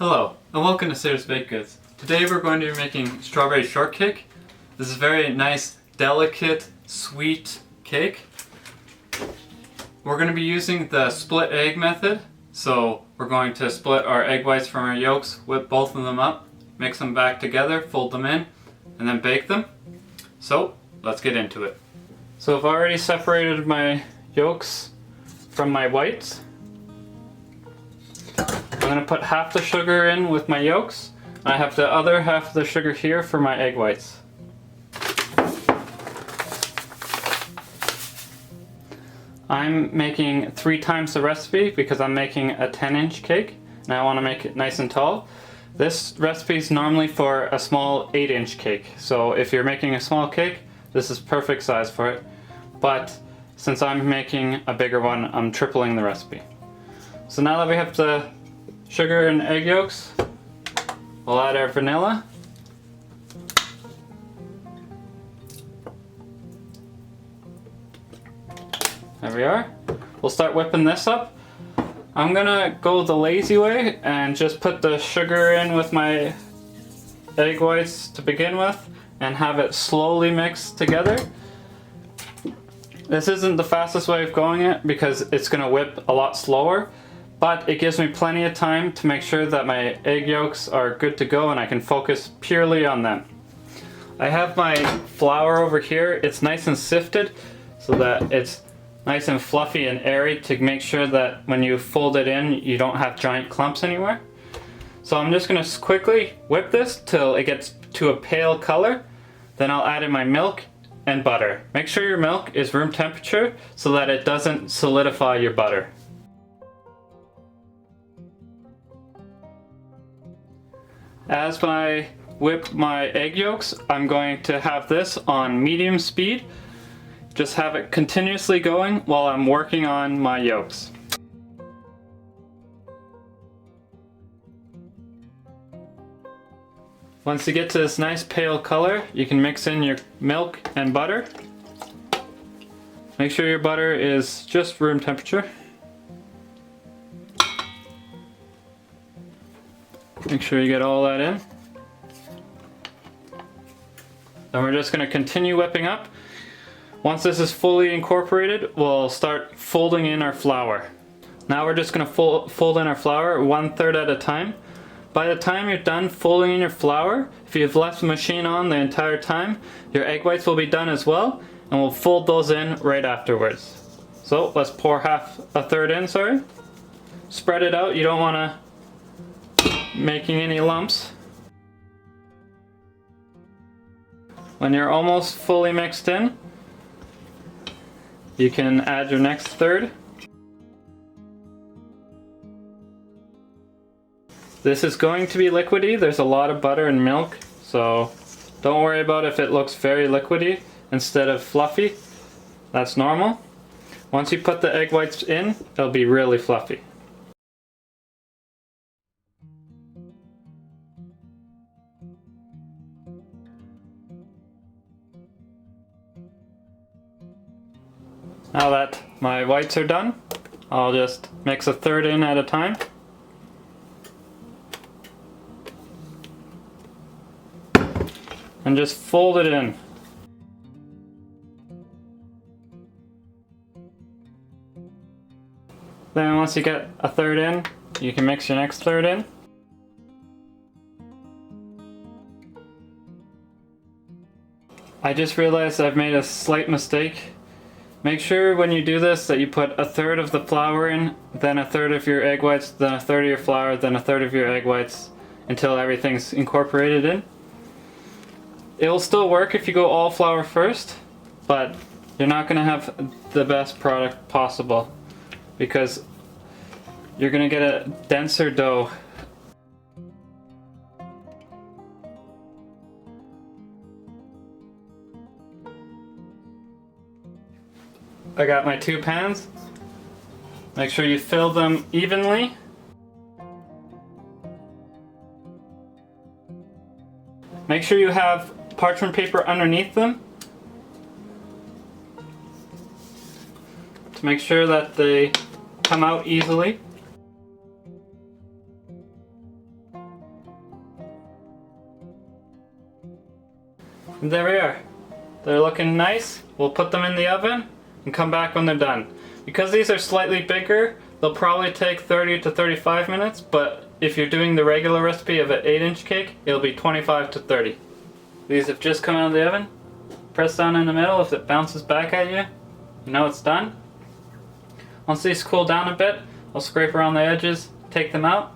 Hello, and welcome to Sarah's Baked Goods. Today we're going to be making strawberry shortcake. This is a very nice, delicate, sweet cake. We're going to be using the split egg method. So we're going to split our egg whites from our yolks, whip both of them up, mix them back together, fold them in, and then bake them. So let's get into it. So I've already separated my yolks from my whites. I'm going to put half the sugar in with my yolks. I have the other half of the sugar here for my egg whites. I'm making 3 times the recipe because I'm making a 10-inch cake and I want to make it nice and tall. This recipe is normally for a small 8-inch cake. So if you're making a small cake, this is perfect size for it. But since I'm making a bigger one, I'm tripling the recipe. So now that we have the sugar and egg yolks, we'll add our vanilla. There we are. We'll start whipping this up. I'm gonna go the lazy way and just put the sugar in with my egg whites to begin with and have it slowly mix together. This isn't the fastest way of going it because it's gonna whip a lot slower, but it gives me plenty of time to make sure that my egg yolks are good to go and I can focus purely on them. I have my flour over here. It's nice and sifted so that it's nice and fluffy and airy to make sure that when you fold it in, you don't have giant clumps anywhere. So I'm just gonna quickly whip this till it gets to a pale color. Then I'll add in my milk and butter. Make sure your milk is room temperature so that it doesn't solidify your butter. As I whip my egg yolks, I'm going to have this on medium speed. Just have it continuously going while I'm working on my yolks. Once you get to this nice pale color, you can mix in your milk and butter. Make sure your butter is just room temperature. Make sure you get all that in. Then we're just going to continue whipping up. Once this is fully incorporated, we'll start folding in our flour. Now we're just going to fold in our flour 1/3 at a time. By the time you're done folding in your flour, if you've left the machine on the entire time, your egg whites will be done as well, and we'll fold those in right afterwards. So let's pour 1/3 in, sorry. Spread it out, you don't want to making any lumps. When you're almost fully mixed in, you can add your next third. This is going to be liquidy. There's a lot of butter and milk, so don't worry about if it looks very liquidy instead of fluffy. That's normal. Once you put the egg whites in, it'll be really fluffy. Now that my whites are done, I'll just mix 1/3 in at a time. And just fold it in. Then once you get 1/3 in, you can mix your next 1/3 in. I just realized I've made a slight mistake. Make sure when you do this that you put 1/3 of the flour in, then 1/3 of your egg whites, then 1/3 of your flour, then 1/3 of your egg whites until everything's incorporated in. It will still work if you go all flour first, but you're not going to have the best product possible because you're going to get a denser dough. I got my 2 pans. Make sure you fill them evenly. Make sure you have parchment paper underneath them to make sure that they come out easily. And there we are. They're looking nice. We'll put them in the oven and come back when they're done. Because these are slightly bigger, they'll probably take 30 to 35 minutes, but if you're doing the regular recipe of an 8-inch cake, it'll be 25 to 30. These have just come out of the oven. Press down in the middle. If it bounces back at you, you know it's done. Once these cool down a bit, I'll scrape around the edges, take them out,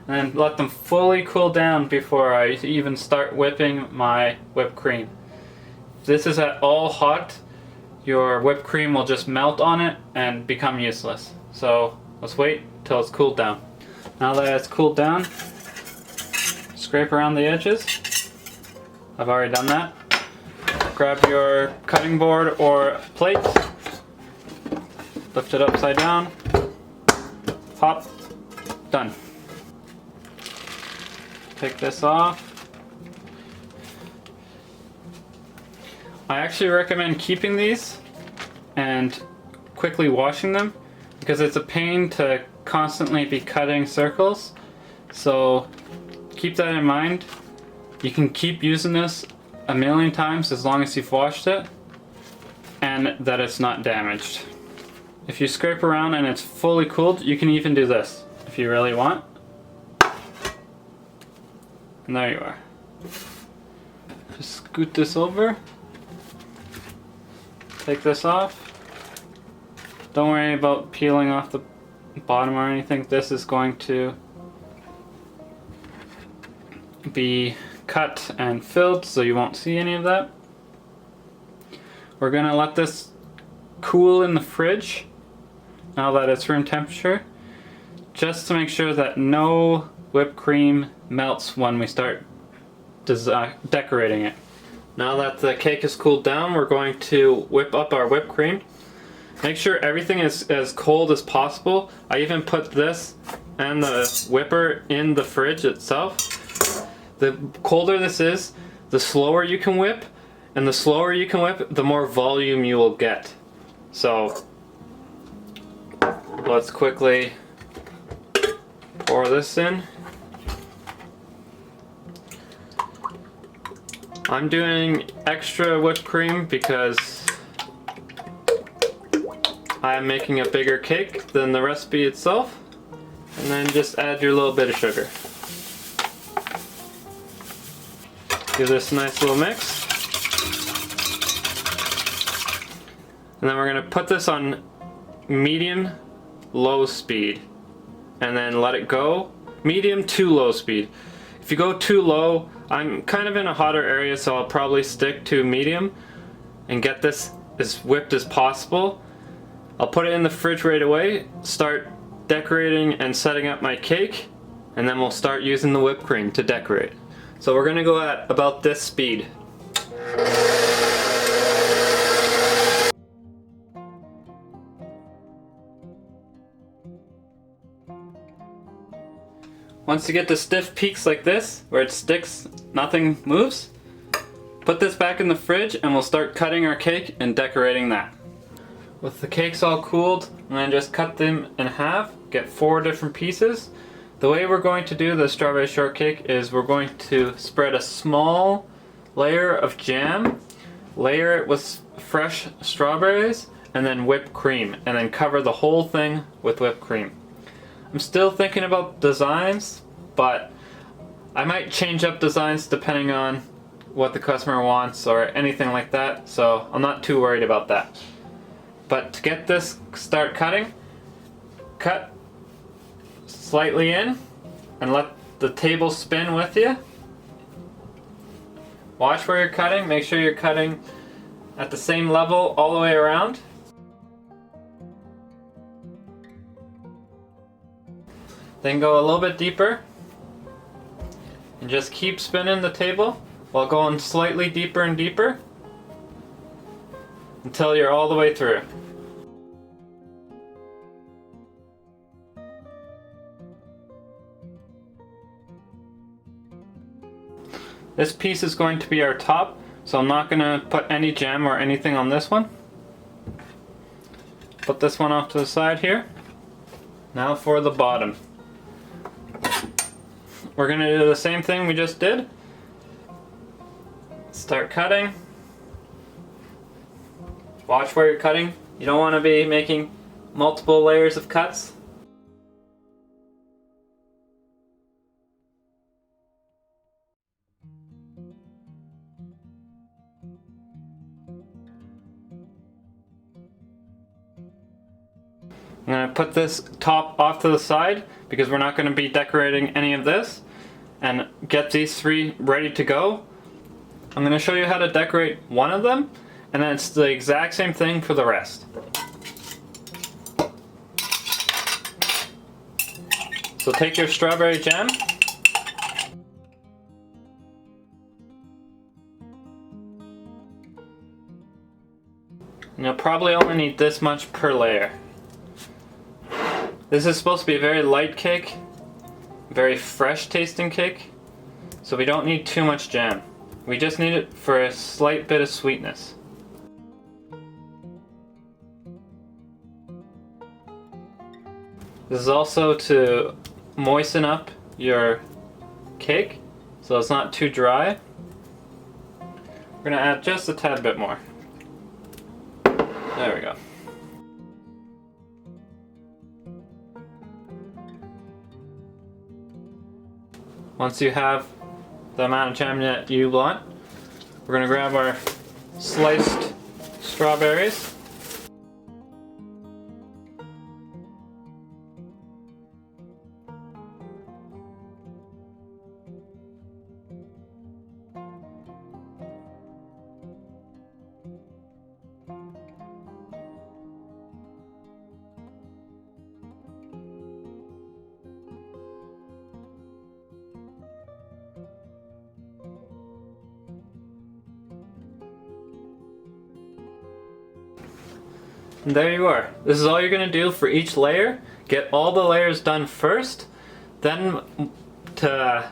and then let them fully cool down before I even start whipping my whipped cream. If this is at all hot, your whipped cream will just melt on it and become useless. So let's wait till it's cooled down. Now that it's cooled down, scrape around the edges. I've already done that. Grab your cutting board or plate, lift it upside down, pop, done. Take this off. I actually recommend keeping these and quickly washing them because it's a pain to constantly be cutting circles. So keep that in mind. You can keep using this a million times as long as you've washed it and that it's not damaged. If you scrape around and it's fully cooled, you can even do this if you really want. And there you are. Just scoot this over. Take this off. Don't worry about peeling off the bottom or anything. This is going to be cut and filled, so you won't see any of that. We're gonna let this cool in the fridge now that it's room temperature, just to make sure that no whipped cream melts when we start decorating it. Now that the cake is cooled down, we're going to whip up our whipped cream. Make sure everything is as cold as possible. I even put this and the whipper in the fridge itself. The colder this is, the slower you can whip, and the slower you can whip, the more volume you will get. So let's quickly pour this in. I'm doing extra whipped cream because I'm making a bigger cake than the recipe itself. And then just add your little bit of sugar. Give this a nice little mix. And then we're going to put this on medium low speed and then let it go. Medium to low speed. If you go too low, I'm kind of in a hotter area, so I'll probably stick to medium and get this as whipped as possible. I'll put it in the fridge right away, start decorating and setting up my cake, and then we'll start using the whipped cream to decorate. So we're gonna go at about this speed. Once you get to stiff peaks like this, where it sticks, nothing moves, put this back in the fridge and we'll start cutting our cake and decorating that. With the cakes all cooled, I'm gonna just cut them in half, get 4 different pieces. The way we're going to do the strawberry shortcake is we're going to spread a small layer of jam, layer it with fresh strawberries, and then whipped cream, and then cover the whole thing with whipped cream. I'm still thinking about designs, but I might change up designs depending on what the customer wants or anything like that, so I'm not too worried about that. But to get this start cutting, cut slightly in and let the table spin with you. Watch where you're cutting, make sure you're cutting at the same level all the way around. Then go a little bit deeper and just keep spinning the table while going slightly deeper and deeper until you're all the way through. This piece is going to be our top, so I'm not going to put any jam or anything on this one. Put this one off to the side here. Now for the bottom. We're going to do the same thing we just did. Start cutting. Watch where you're cutting. You don't want to be making multiple layers of cuts. I'm going to put this top off to the side because we're not going to be decorating any of this, and get these three ready to go. I'm going to show you how to decorate one of them, and then it's the exact same thing for the rest. So take your strawberry jam. And you'll probably only need this much per layer. This is supposed to be a very light cake, very fresh tasting cake, so we don't need too much jam. We just need it for a slight bit of sweetness. This is also to moisten up your cake so it's not too dry. We're going to add just a tad bit more. There we go. Once you have the amount of jam that you want, we're going to grab our sliced strawberries. And there you are. This is all you're going to do for each layer. Get all the layers done first. Then to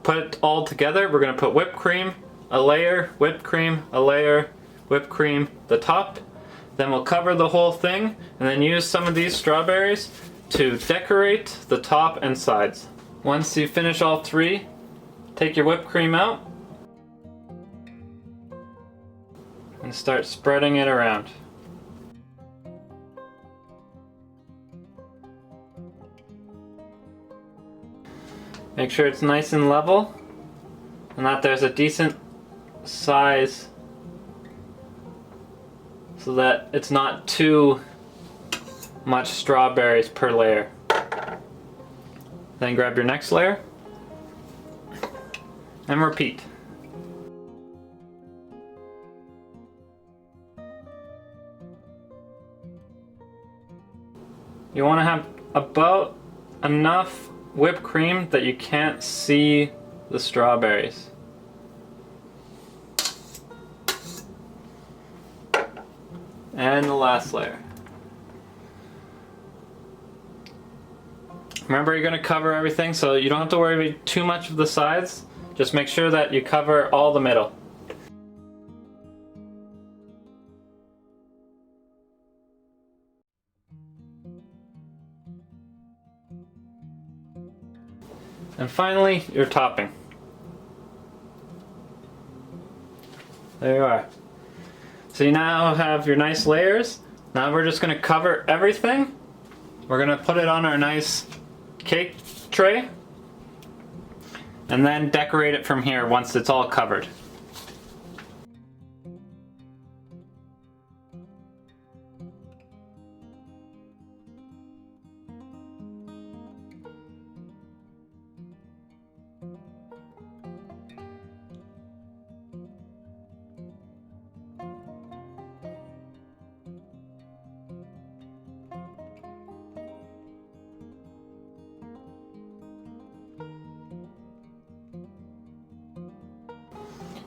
put it all together, we're going to put whipped cream, a layer, whipped cream, a layer, whipped cream, the top. Then we'll cover the whole thing and then use some of these strawberries to decorate the top and sides. Once you finish all three, take your whipped cream out and start spreading it around. Make sure it's nice and level and that there's a decent size so that it's not too much strawberries per layer. Then grab your next layer and repeat. You want to have about enough whipped cream that you can't see the strawberries. And the last layer. Remember, you're going to cover everything, so you don't have to worry too much of the sides. Just make sure that you cover all the middle. And finally, your topping. There you are. So you now have your nice layers. Now we're just going to cover everything. We're going to put it on our nice cake tray. And then decorate it from here once it's all covered.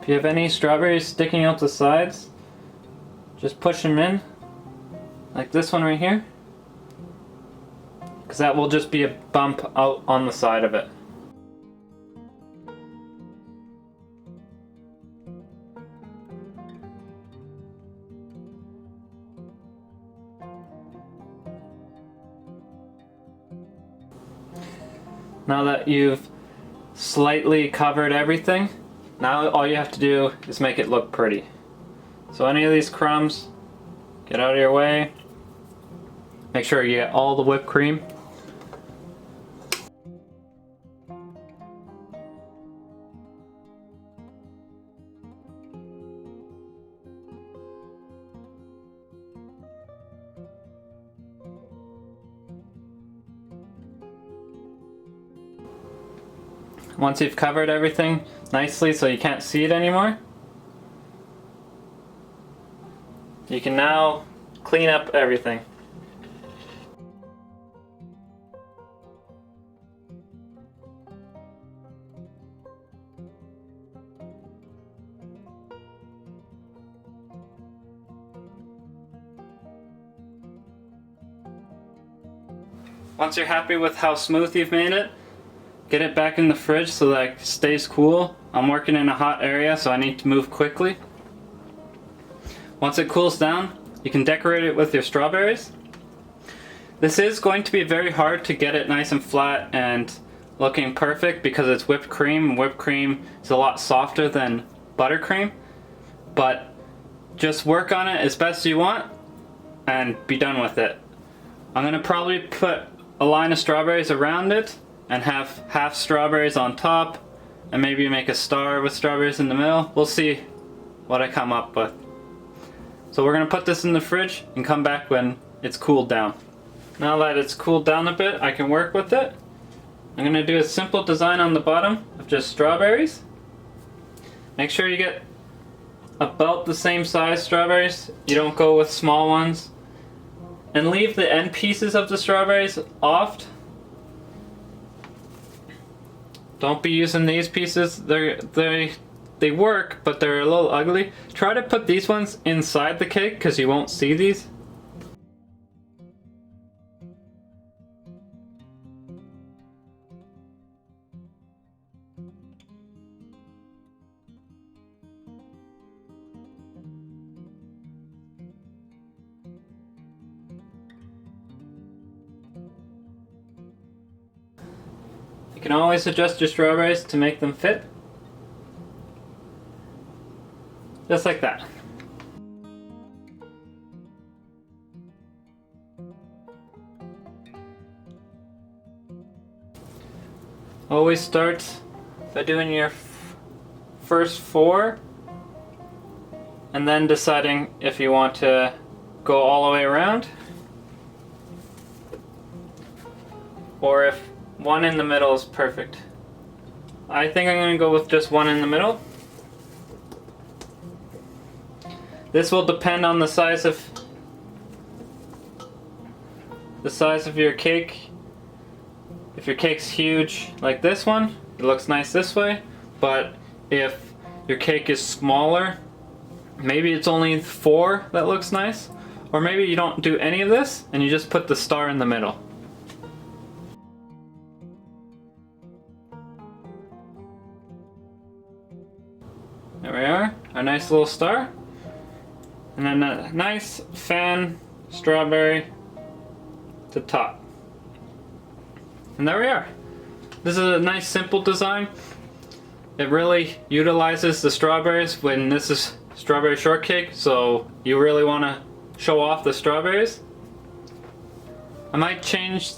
If you have any strawberries sticking out the sides, just push them in, like this one right here, because that will just be a bump out on the side of it. Now that you've slightly covered everything, Now all you have to do is make it look pretty. So any of these crumbs, get out of your way. Make sure you get all the whipped cream. Once you've covered everything nicely so you can't see it anymore, you can now clean up everything. Once you're happy with how smooth you've made it, get it back in the fridge so that it stays cool. I'm working in a hot area, so I need to move quickly. Once it cools down, you can decorate it with your strawberries. This is going to be very hard to get it nice and flat and looking perfect because it's whipped cream, and whipped cream is a lot softer than buttercream. But just work on it as best you want and be done with it. I'm going to probably put a line of strawberries around it and have half strawberries on top and maybe make a star with strawberries in the middle. We'll see what I come up with. So we're gonna put this in the fridge and come back when it's cooled down. Now that it's cooled down a bit, I can work with it. I'm gonna do a simple design on the bottom of just strawberries. Make sure you get about the same size strawberries. You don't go with small ones. And leave the end pieces of the strawberries off. Don't be using these pieces. They work, but they're a little ugly. Try to put these ones inside the cake because you won't see these. You can always adjust your strawberries to make them fit. Just like that. Always start by doing your first 4 and then deciding if you want to go all the way around or if one in the middle is perfect. I think I'm going to go with just one in the middle. This will depend on the size of your cake. If your cake's huge like this one, it looks nice this way. But if your cake is smaller, maybe it's only 4 that looks nice. Or maybe you don't do any of this and you just put the star in the middle. There we are, our nice little star. And then a nice fan strawberry to top. And there we are. This is a nice simple design. It really utilizes the strawberries when this is strawberry shortcake, so you really want to show off the strawberries. I might change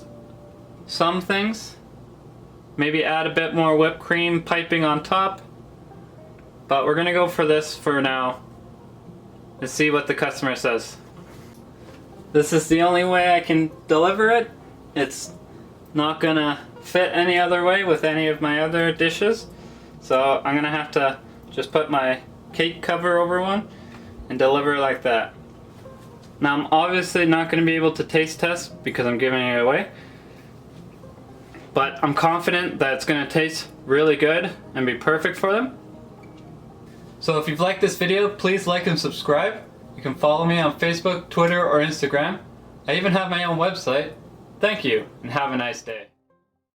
some things. Maybe add a bit more whipped cream piping on top. But we're gonna go for this for now and see what the customer says. This is the only way I can deliver it. It's not gonna fit any other way with any of my other dishes. So I'm gonna have to just put my cake cover over one and deliver like that. Now I'm obviously not gonna be able to taste test because I'm giving it away. But I'm confident that it's gonna taste really good and be perfect for them. So if you've liked this video, please like and subscribe. You can follow me on Facebook, Twitter, or Instagram. I even have my own website. Thank you, and have a nice day.